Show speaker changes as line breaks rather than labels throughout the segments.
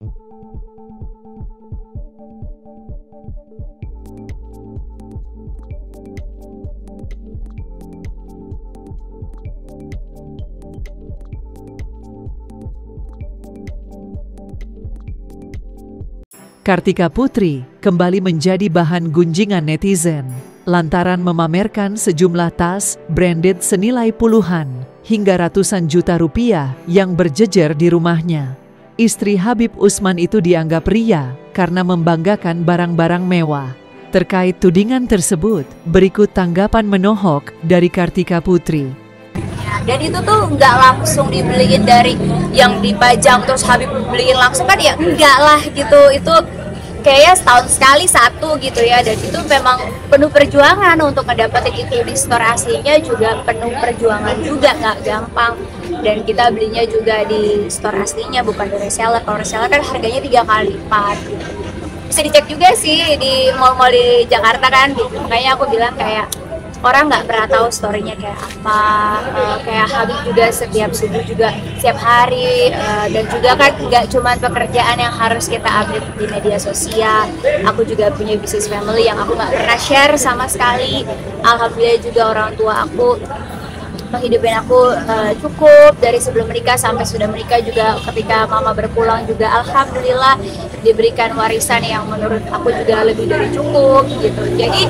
Kartika Putri kembali menjadi bahan gunjingan netizen lantaran memamerkan sejumlah tas branded senilai puluhan hingga ratusan juta rupiah yang berjejer di rumahnya. Istri Habib Usman itu dianggap ria karena membanggakan barang-barang mewah. Terkait tudingan tersebut, berikut tanggapan menohok dari Kartika Putri.
Dan itu tuh nggak langsung dibeliin dari yang dipajang terus Habib beliin langsung kan, ya enggak lah gitu. Itu kayaknya setahun sekali satu gitu ya. Dan itu memang penuh perjuangan untuk ngedapetin itu. Di store aslinya juga penuh perjuangan juga, nggak gampang. Dan kita belinya juga di store aslinya, bukan di reseller. Kalau reseller kan harganya 3 kali lipat gitu. Bisa dicek juga sih di mall-mall di Jakarta kan gitu. Makanya aku bilang kayak orang nggak pernah tahu story-nya kayak apa. Kayak Habib juga setiap subuh juga setiap hari, dan juga kan nggak cuma pekerjaan yang harus kita update di media sosial. Aku juga punya bisnis family yang aku nggak pernah share sama sekali. Alhamdulillah juga orang tua aku menghidupin aku cukup dari sebelum menikah sampai sudah menikah juga. Ketika mama berpulang juga alhamdulillah diberikan warisan yang menurut aku juga lebih dari cukup gitu. Jadi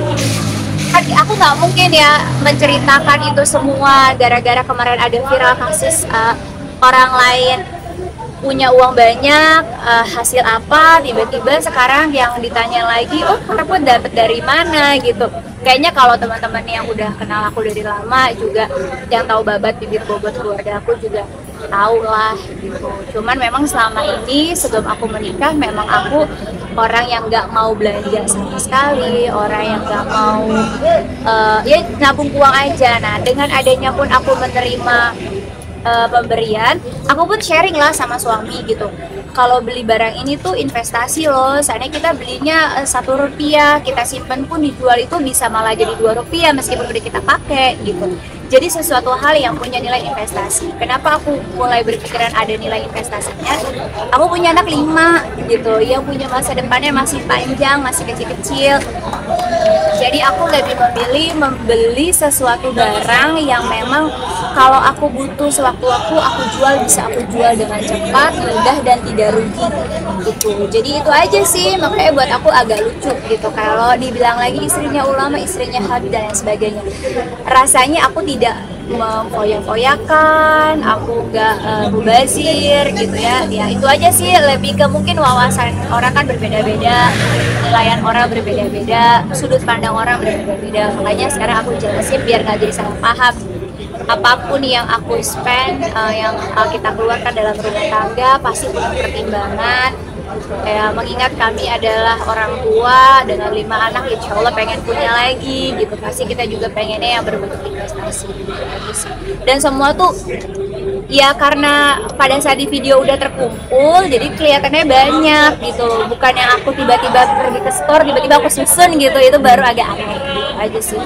aku nggak mungkin ya menceritakan itu semua gara-gara kemarin ada viral kasus orang lain punya uang banyak, hasil apa, tiba-tiba sekarang yang ditanya lagi, oh kamu dapat dari mana gitu. Kayaknya kalau teman-teman yang udah kenal aku dari lama juga, yang tahu babat bibit bobot keluarga aku juga tahu lah gitu. Cuman memang selama ini sebelum aku menikah memang aku orang yang nggak mau belanja sama sekali, orang yang nggak mau ya nabung uang aja. Nah dengan adanya pun aku menerima pemberian, aku pun sharing lah sama suami gitu. Kalau beli barang ini tuh investasi loh, soalnya kita belinya Rp1, kita simpen pun dijual itu bisa malah jadi Rp2 meskipun udah kita pakai gitu. Jadi sesuatu hal yang punya nilai investasi. Kenapa aku mulai berpikiran ada nilai investasinya? Aku punya anak 5 gitu, yang punya masa depannya masih panjang, masih kecil-kecil. Jadi aku lebih memilih membeli sesuatu barang yang memang kalau aku butuh sewaktu-waktu aku jual, bisa aku jual dengan cepat, mudah, dan tidak rugi gitu. Jadi itu aja sih, makanya buat aku agak lucu gitu. Kalau dibilang lagi istrinya ulama, istrinya Habib dan lain sebagainya, rasanya aku tidak memfoya-foyakan, aku nggak mubazir gitu ya. Ya itu aja sih, lebih ke mungkin wawasan orang kan berbeda-beda, penilaian orang berbeda-beda, sudut pandang orang berbeda-beda. Makanya sekarang aku jelasin biar nggak jadi salah paham. Apapun yang aku spend, yang kita keluarkan dalam rumah tangga pasti punya pertimbangan. Mengingat kami adalah orang tua dengan 5 anak, insya Allah pengen punya lagi gitu. Pasti kita juga pengennya yang berbentuk investasi gitu. Dan semua tuh ya karena pada saat di video udah terkumpul, jadi kelihatannya banyak gitu. Bukan yang aku tiba-tiba pergi ke store, tiba-tiba aku susun gitu, itu baru agak aneh gitu aja sih.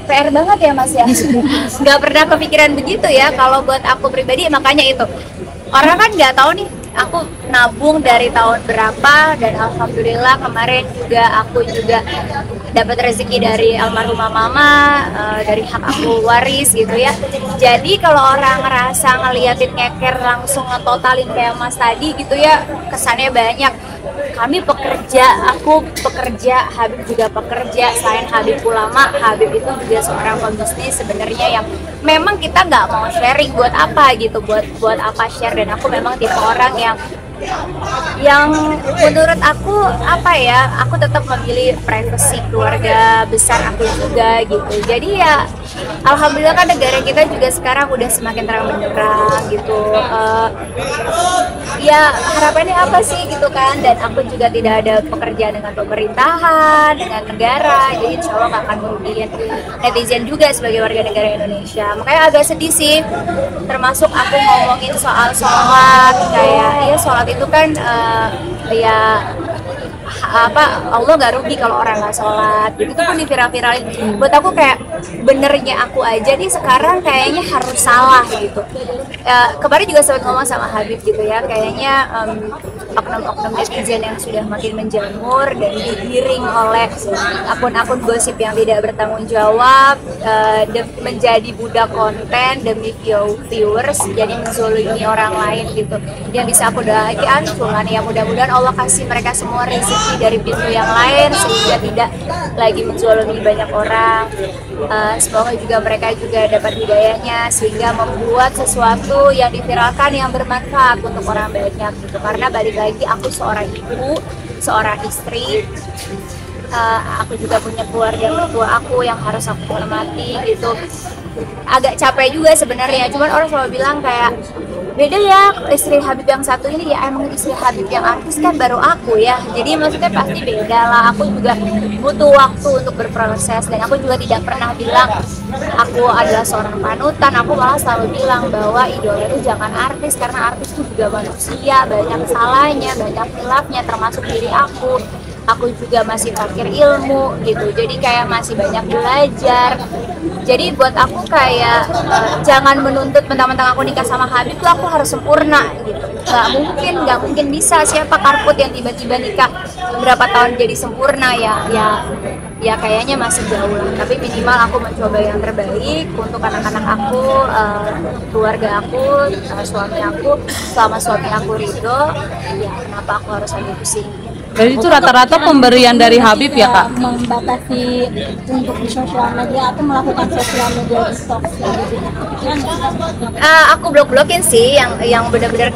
PR banget ya Mas ya, nggak pernah kepikiran begitu ya kalau buat aku pribadi. Makanya itu orang kan nggak tahu nih aku nabung dari tahun berapa, dan alhamdulillah kemarin juga aku juga dapat rezeki dari almarhumah mama, dari hak aku waris gitu ya. Jadi kalau orang ngerasa ngeliatin ngeker langsung ngetotalin kayak Mas tadi gitu ya, kesannya banyak. Kami pekerja, aku pekerja, Habib juga pekerja. Selain Habib ulama, Habib itu juga seorang pembisnis sebenarnya yang memang kita nggak mau sharing buat apa gitu, buat apa share. Dan aku memang tipe orang yang menurut aku apa ya, aku tetap memilih privacy keluarga besar aku juga gitu. Jadi ya alhamdulillah kan negara kita juga sekarang udah semakin terang benderang gitu. Ya harapannya apa sih gitu kan. Dan aku juga tidak ada pekerjaan dengan pemerintahan, dengan negara, jadi insya Allah gak akan merugikan netizen juga sebagai warga negara Indonesia. Makanya agak sedih sih, termasuk aku ngomongin soal sholat. Kayak ya sholat itu kan ya Allah nggak rugi kalau orang nggak sholat gitu. Itu pun diviral-viralin. Buat aku kayak benernya aku aja nih sekarang kayaknya harus salah gitu. Kemarin juga sempat ngomong sama Habib gitu ya, kayaknya oknum-oknum netizen yang sudah makin menjamur dan digiring oleh akun-akun gosip yang tidak bertanggung jawab, menjadi budak konten demi viewers, jadi menzolimi orang lain gitu. Yang bisa aku doakan cuman ya mudah-mudahan Allah kasih mereka semua rezeki dari pintu yang lain sehingga tidak lagi menzolimi banyak orang. Semoga juga mereka juga dapat hidayahnya sehingga membuat sesuatu yang diviralkan yang bermanfaat untuk orang banyak gitu. Karena balik lagi aku seorang ibu, seorang istri, aku juga punya keluarga mertua aku yang harus aku hormati gitu. Agak capek juga sebenarnya, cuman orang selalu bilang kayak beda ya istri Habib yang satu ini, ya emang istri Habib yang artis kan baru aku ya, jadi maksudnya pasti beda lah. Aku juga butuh waktu untuk berproses dan aku juga tidak pernah bilang aku adalah seorang panutan. Aku malah selalu bilang bahwa idola itu jangan artis, karena artis itu juga manusia, banyak salahnya, banyak khilafnya, termasuk diri aku. Aku juga masih fakir ilmu gitu, jadi kayak masih banyak belajar. Jadi buat aku kayak jangan menuntut mentang-mentang aku nikah sama Habib tuh aku harus sempurna gitu. Nggak mungkin bisa. Siapa karput yang tiba-tiba nikah berapa tahun jadi sempurna ya kayaknya masih jauh lah. Tapi minimal aku mencoba yang terbaik untuk anak-anak aku, keluarga aku, suami aku. Selama suami aku ridho, ya kenapa aku harus ada pusing.
Jadi itu rata-rata pemberian dari Habib ya Kak?
Membatasi untuk di sosial media atau melakukan sosial media detox gitu.
Aku blok-blokin sih yang benar-benar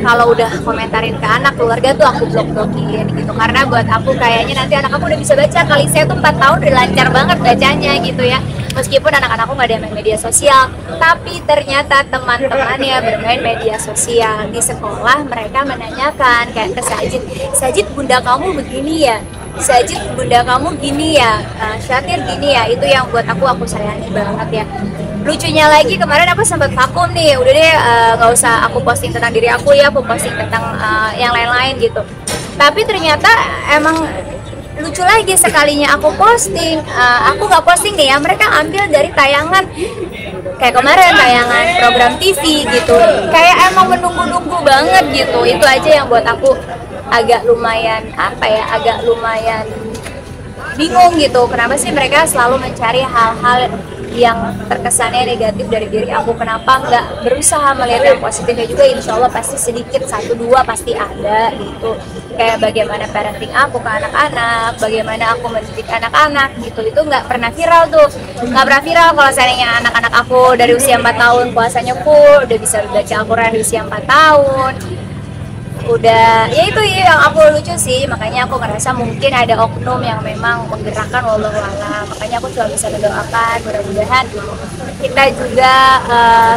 kalau udah komentarin ke anak keluarga tuh aku blok-blokin gitu. Karena buat aku kayaknya nanti anak aku udah bisa baca, kali saya tuh 4 tahun udah lancar banget bacanya gitu ya. Meskipun anak-anakku nggak ada main media sosial, tapi ternyata teman-temannya bermain media sosial. Di sekolah mereka menanyakan kayak ke Sajid bunda kamu begini ya, Sajid bunda kamu gini ya, Syatir gini ya. Itu yang buat aku sayangi banget ya. Lucunya lagi kemarin aku sempat vakum nih, udah deh nggak usah aku posting tentang diri aku ya, aku posting tentang yang lain-lain gitu. Tapi ternyata emang lucu lagi, sekalinya aku posting, aku nggak posting nih ya, mereka ambil dari tayangan kayak kemarin tayangan program TV gitu, kayak emang menunggu-nunggu banget gitu. Itu aja yang buat aku agak lumayan agak lumayan bingung gitu. Kenapa sih mereka selalu mencari hal-hal yang terkesannya negatif dari diri aku? Kenapa nggak berusaha melihat yang positifnya juga? Insya Allah pasti sedikit, 1-2 pasti ada gitu. Kayak bagaimana parenting aku ke anak-anak, bagaimana aku mendidik anak-anak gitu. Itu nggak pernah viral tuh, nggak pernah viral. Kalau seandainya anak-anak aku dari usia 4 tahun puasanya full, udah bisa baca Al-Quran di usia 4 tahun, udah ya itu yang aku lucu sih. Makanya aku merasa mungkin ada oknum yang memang menggerakkan, wallahu a'lam. Makanya aku cuma bisa mendoakan mudah-mudahan kita juga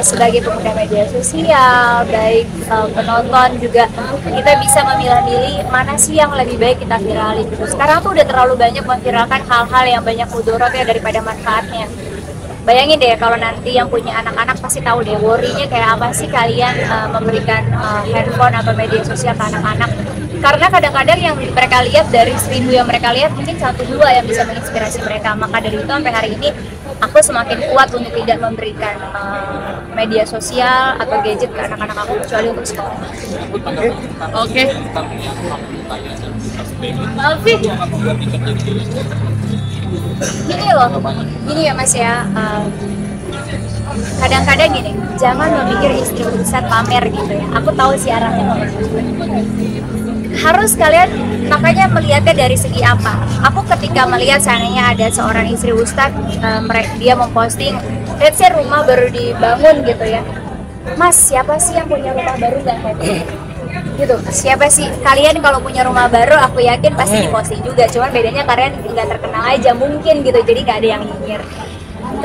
sebagai pengguna media sosial, baik penonton juga, kita bisa memilah-milih mana sih yang lebih baik kita viralin gitu. Sekarang tuh udah terlalu banyak memviralkan hal-hal yang banyak mudaratnya daripada manfaatnya. Bayangin deh kalau nanti yang punya anak-anak pasti tahu deh worry-nya kayak apa sih kalian memberikan handphone atau media sosial ke anak-anak. Karena kadang-kadang yang mereka lihat dari 1000 yang mereka lihat mungkin 1-2 yang bisa menginspirasi mereka. Maka dari itu sampai hari ini aku semakin kuat untuk tidak memberikan media sosial atau gadget ke anak-anak aku kecuali untuk sekolah.
Oke.
Alfi, gini ya Mas ya, kadang-kadang gini, jangan memikir istri urusan pamer gitu ya. Aku tahu sih arahnya pamer. Harus kalian makanya melihatnya dari segi apa. Aku ketika melihat seandainya ada seorang istri ustadz, dia memposting, let's say rumah baru dibangun gitu ya. Mas, siapa sih yang punya rumah baru gak happy? Gitu, siapa sih kalian kalau punya rumah baru? Aku yakin pasti diposting juga, cuman bedanya kalian nggak terkenal aja mungkin gitu, jadi nggak ada yang nyinyir.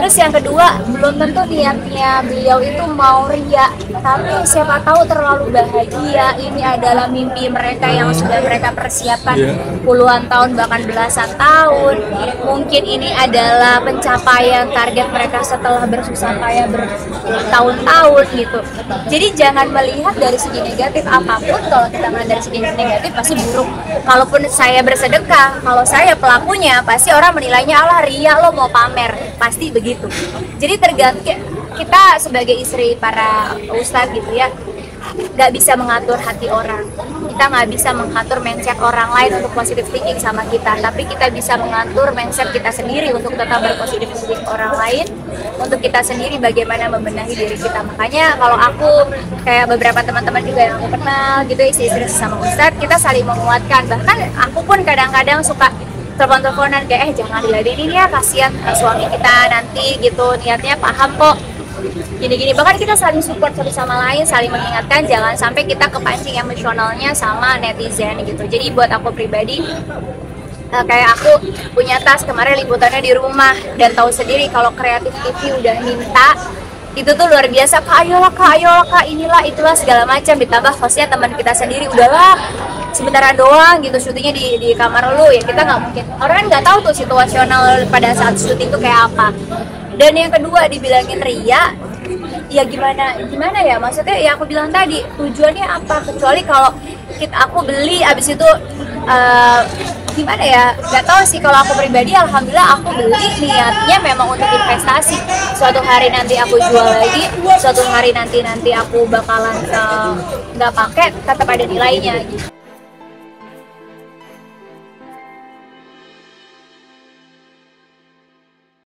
Terus yang kedua, belum tentu niatnya beliau itu mau ria, tapi siapa tahu terlalu bahagia. Ini adalah mimpi mereka yang sudah mereka persiapkan puluhan tahun bahkan belasan tahun. Mungkin ini adalah pencapaian target mereka setelah bersusah payah bertahun-tahun gitu. Jadi jangan melihat dari segi negatif apapun. Kalau kita melihat dari segi negatif pasti buruk. Kalaupun saya bersedekah, kalau saya pelakunya pasti orang menilainya alah ria, lo mau pamer, pasti begitu. Jadi tergantung kita sebagai istri para ustadz gitu ya, nggak bisa mengatur hati orang, kita nggak bisa mengatur mindset orang lain untuk positive thinking sama kita, tapi kita bisa mengatur mindset kita sendiri untuk tetap berpositif thinking orang lain, untuk kita sendiri bagaimana membenahi diri kita. Makanya kalau aku kayak beberapa teman-teman juga yang aku kenal gitu, istri-istri sama ustadz, kita saling menguatkan. Bahkan aku pun kadang-kadang suka telepon-teleponan kayak jangan diladenin ya, kasihan suami kita nanti gitu, niatnya paham kok gini-gini. Bahkan kita saling support satu sama lain, saling mengingatkan jangan sampai kita kepancing emosionalnya sama netizen gitu. Jadi buat aku pribadi, kayak aku punya tas kemarin liputannya di rumah dan tahu sendiri kalau kreatif TV udah minta itu tuh luar biasa, kak ayolah kak, inilah itulah segala macam, ditambah hostnya teman kita sendiri, udahlah sementara doang gitu syutingnya di kamar lu ya, kita nggak mungkin, orang nggak tahu tuh situasional pada saat syuting tuh kayak apa. Dan yang kedua dibilangin ria, ya gimana ya, maksudnya ya aku bilang tadi tujuannya apa, kecuali kalau aku beli abis itu gimana ya, nggak tahu sih. Kalau aku pribadi alhamdulillah aku beli niatnya memang untuk investasi, suatu hari nanti aku jual lagi, suatu hari nanti aku bakalan nggak pakai, tetap ada nilainya gitu.